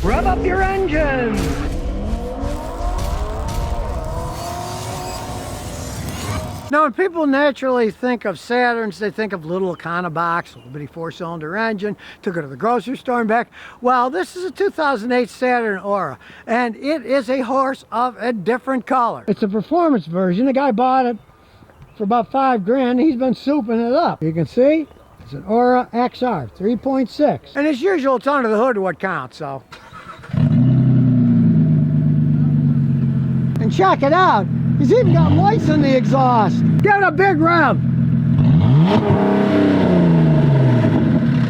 Rev up your engines! Now, when people naturally think of Saturns, they think of little Econobox, little bitty four-cylinder engine, took it to the grocery store and back. Well, this is a 2008 Saturn Aura, and it is a horse of a different color. It's a performance version. The guy bought it for about $5 grand. He's been souping it up. You can see, it's an Aura XR 3.6. And as usual, it's under the hood what counts, so. And check it out. He's even got lights in the exhaust. Give it a big rev.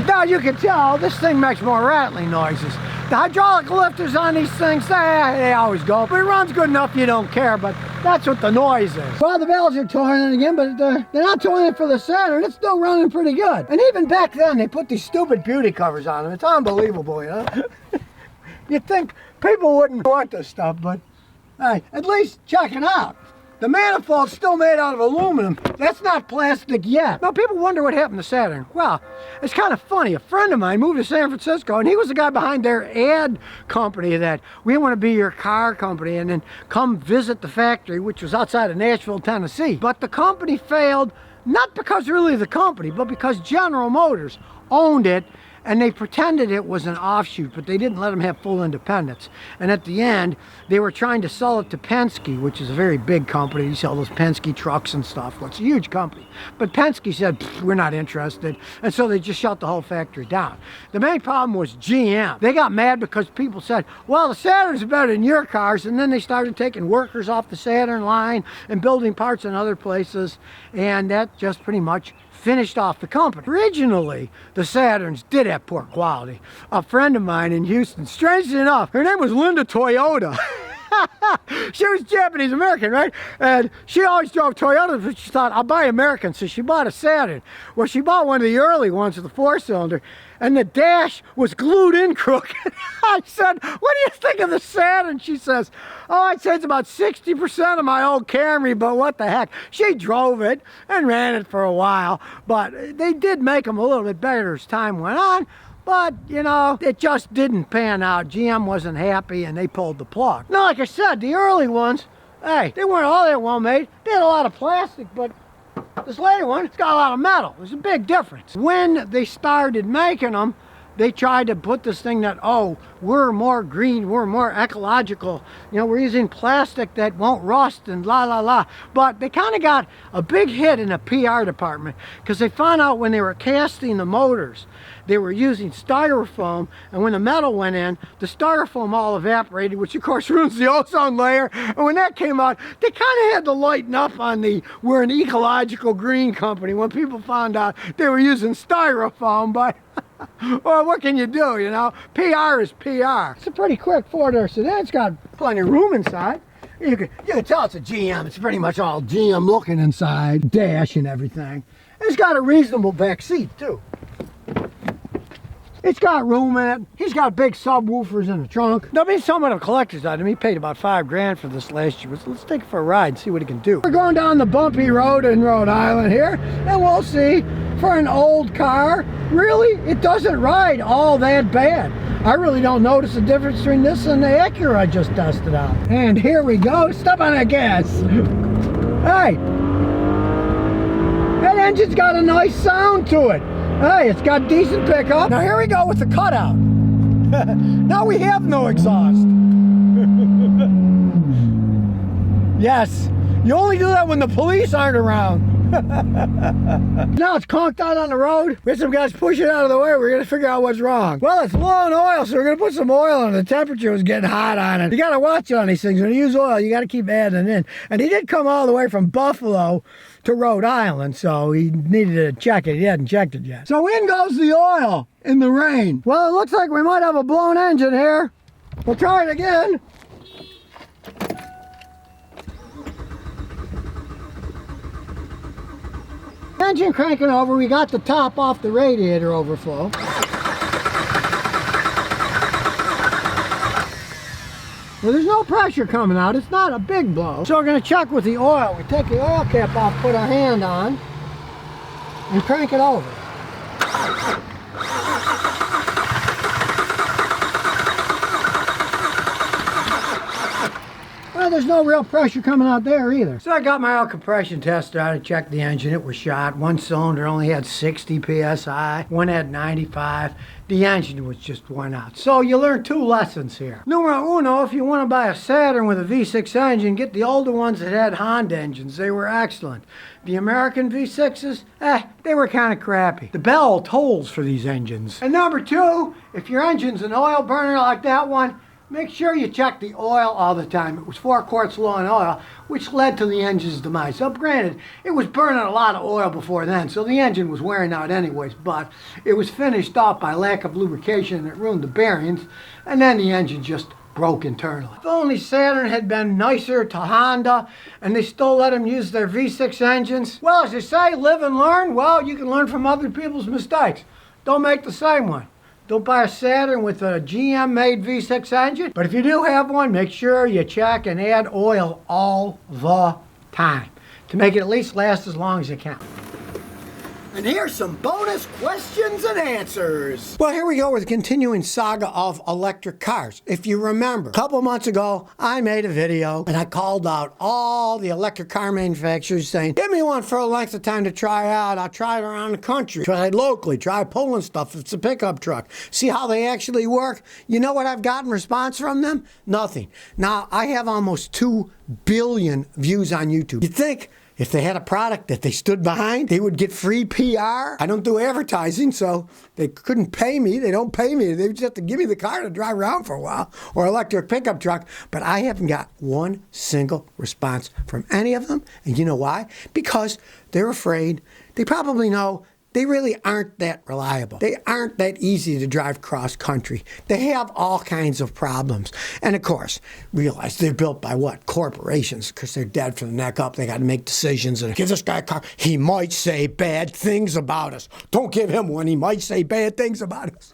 Now you can tell this thing makes more rattling noises. The hydraulic lifters on these things, they always go. But it runs good enough you don't care, but that's what the noise is. Well, the valves are torn again, but they're not torn in for the Saturn. It's still running pretty good. And even back then, they put these stupid beauty covers on them. It's unbelievable, you know? You'd think people wouldn't want this stuff, but hey, at least check it out. The manifold's still made out of aluminum. That's not plastic yet. Now, people wonder what happened to Saturn. Well, it's kind of funny. A friend of mine moved to San Francisco, and he was the guy behind their ad company that we want to be your car company and then come visit the factory, which was outside of Nashville, Tennessee. But the company failed, not because really of the company, but because General Motors owned it, and they pretended it was an offshoot, but they didn't let them have full independence. And at the end, they were trying to sell it to Penske, which is a very big company. You sell those Penske trucks and stuff. Well, it's a huge company. But Penske said, we're not interested. And so they just shut the whole factory down. The main problem was GM. They got mad because people said, well, the Saturn's better than your cars. And then they started taking workers off the Saturn line and building parts in other places. And that just pretty much finished off the company. Originally, the Saturns did have poor quality. A friend of mine in Houston, strangely enough, her name was Linda Toyota. She was Japanese American, right? And she always drove Toyotas, but she thought, I'll buy American. So she bought a Saturn. Well, she bought one of the early ones with the four-cylinder, and the dash was glued in crooked. I said, what do you think of the Saturn? She says, oh, I'd say it's about 60% of my old Camry, but what the heck. She drove it and ran it for a while, but they did make them a little bit better as time went on. But, you know, it just didn't pan out. GM wasn't happy, and they pulled the plug. Now, like I said, the early ones, hey, they weren't all that well made. They had a lot of plastic, but this later one, it's got a lot of metal. There's a big difference. When they started making them, they tried to put this thing that, oh, we're more green, we're more ecological, you know, we're using plastic that won't rust and la la la. But they kind of got a big hit in the PR department because they found out when they were casting the motors, they were using styrofoam, and when the metal went in, the styrofoam all evaporated, which of course ruins the ozone layer. And when that came out, they kind of had to lighten up on the, we're an ecological green company, when people found out they were using styrofoam. But well, what can you do, you know? PR is PR. It's a pretty quick four-door sedan. It's got plenty of room inside. You can tell it's a GM. It's pretty much all GM looking inside, dash and everything. It's got a reasonable back seat, too. It's got room in it. He's got big subwoofers in the trunk. Now, being somewhat of a collector's item, he paid about $5 grand for this last year. So let's take it for a ride and see what he can do. We're going down the bumpy road in Rhode Island here, and we'll see. For an old car, really, it doesn't ride all that bad. I really don't notice the difference between this and the Acura I just tested out. And here we go. Step on that gas. Hey, that engine's got a nice sound to it. Hey, it's got decent pickup. Now here we go with the cutout. Now we have no exhaust. Yes, you only do that when the police aren't around. Now it's conked out on the road. We had some guys push it out of the way. We're going to figure out what's wrong. Well, it's low on oil, so we're going to put some oil on it. The temperature was getting hot on it. You got to watch on these things. When you use oil, you got to keep adding in. And he did come all the way from Buffalo to Rhode Island, so he needed to check it. He hadn't checked it yet. So in goes the oil in the rain. Well, it looks like we might have a blown engine here. We'll try it again. Engine cranking over, we got the top off the radiator overflow. Well, there's no pressure coming out. It's not a big blow. So we're going to check with the oil. We take the oil cap off, put our hand on, and crank it over. Yeah, there's no real pressure coming out there either. So I got my oil compression tester out and checked the engine. It was shot. One cylinder only had 60 psi, one had 95. The engine was just worn out. So you learn two lessons here. Numero uno, if you want to buy a Saturn with a V6 engine, get the older ones that had Honda engines. They were excellent. The American V6s, they were kind of crappy. The bell tolls for these engines. And number two, if your engine's an oil burner like that one, make sure you check the oil all the time. It was 4 quarts low in oil, which led to the engine's demise. So granted, it was burning a lot of oil before then, so the engine was wearing out anyways, but it was finished off by lack of lubrication and it ruined the bearings, and then the engine just broke internally. If only Saturn had been nicer to Honda and they still let them use their V6 engines. Well, as they say, live and learn. Well, you can learn from other people's mistakes. Don't make the same one. Don't buy a Saturn with a GM-made V6 engine. But if you do have one, make sure you check and add oil all the time to make it at least last as long as it can. And here's some bonus questions and answers. Well, here we go with the continuing saga of electric cars. If you remember, a couple months ago, I made a video and I called out all the electric car manufacturers saying, give me one for a length of time to try out. I'll try it around the country. Try it locally. Try pulling stuff if it's a pickup truck. See how they actually work. You know what I've gotten response from them? Nothing. Now, I have almost 2 billion views on YouTube. You'd think if they had a product that they stood behind, they would get free PR. I don't do advertising, so they couldn't pay me. They don't pay me. They just have to give me the car to drive around for a while, or electric pickup truck. But I haven't got one single response from any of them. And you know why? Because they're afraid. They probably know they really aren't that reliable. They aren't that easy to drive cross country. They have all kinds of problems. And of course, realize they're built by what? Corporations, because they're dead from the neck up. They got to make decisions and give this guy a car. He might say bad things about us. Don't give him one. He might say bad things about us.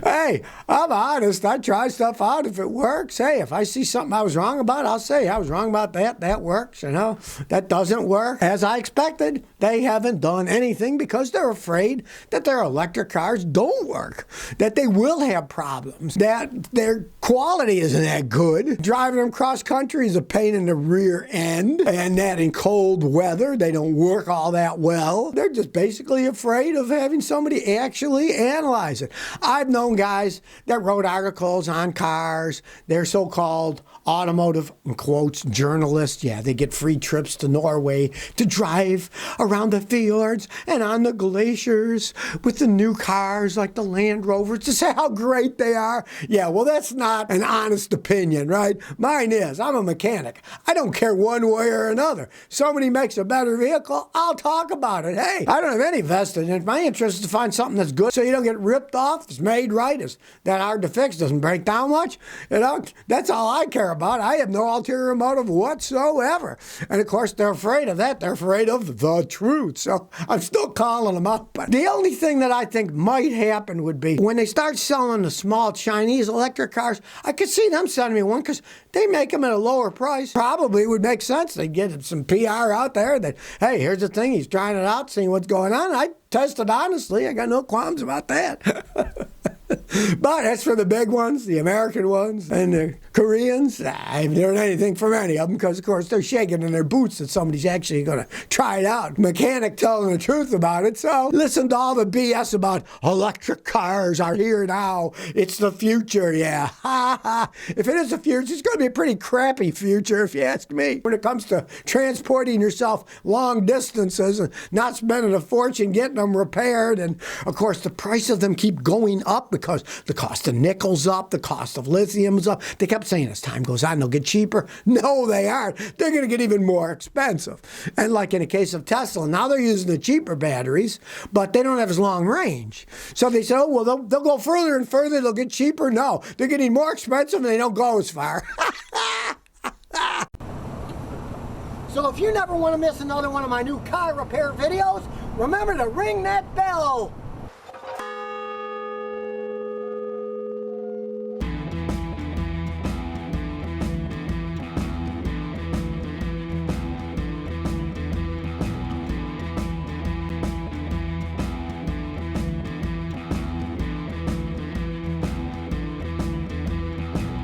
Hey, I'm honest. I try stuff out. If it works, hey, if I see something I was wrong about, I'll say I was wrong about that. That works, you know. That doesn't work. As I expected, they haven't done anything because they're afraid that their electric cars don't work, that they will have problems, that their quality isn't that good. Driving them cross country is a pain in the rear end, and that in cold weather, they don't work all that well. They're just basically afraid of having somebody actually analyze it. I've known guys that wrote articles on cars. They're so-called automotive, in quotes, journalists. Yeah, they get free trips to Norway to drive around the fjords and on the glaciers with the new cars like the Land Rovers to say how great they are. Yeah, well, that's not an honest opinion, right? Mine is. I'm a mechanic. I don't care one way or another. Somebody makes a better vehicle, I'll talk about it. Hey, I don't have any vested in it. My interest is to find something that's good so you don't get ripped off. It's made right. It's that hard to fix. Doesn't break down much. You know, that's all I care about. I have no ulterior motive whatsoever. And of course, they're afraid of that. They're afraid of the truth. So I'm still calling them out. But the only thing that I think might happen would be when they start selling the small Chinese electric cars, I could see them sending me one because they make them at a lower price. Probably would make sense. They'd get some PR out there that, hey, here's the thing. He's trying it out, seeing what's going on. I tested honestly. I got no qualms about that. But as for the big ones, the American ones, and the Koreans, I haven't heard anything from any of them because, of course, they're shaking in their boots that somebody's actually going to try it out. Mechanic telling the truth about it. So listen to all the BS about electric cars are here now. It's the future. Yeah. Ha ha. If it is the future, it's going to be a pretty crappy future if you ask me. When it comes to transporting yourself long distances and not spending a fortune getting them repaired. And, of course, the price of them keep going up because the cost of nickel's up, the cost of lithium's up. They kept saying as time goes on, they'll get cheaper. No, they aren't. They're going to get even more expensive. And like in the case of Tesla, now they're using the cheaper batteries, but they don't have as long range. So they said, oh, well, they'll go further and further. They'll get cheaper. No, they're getting more expensive and they don't go as far. So if you never want to miss another one of my new car repair videos, remember to ring that bell.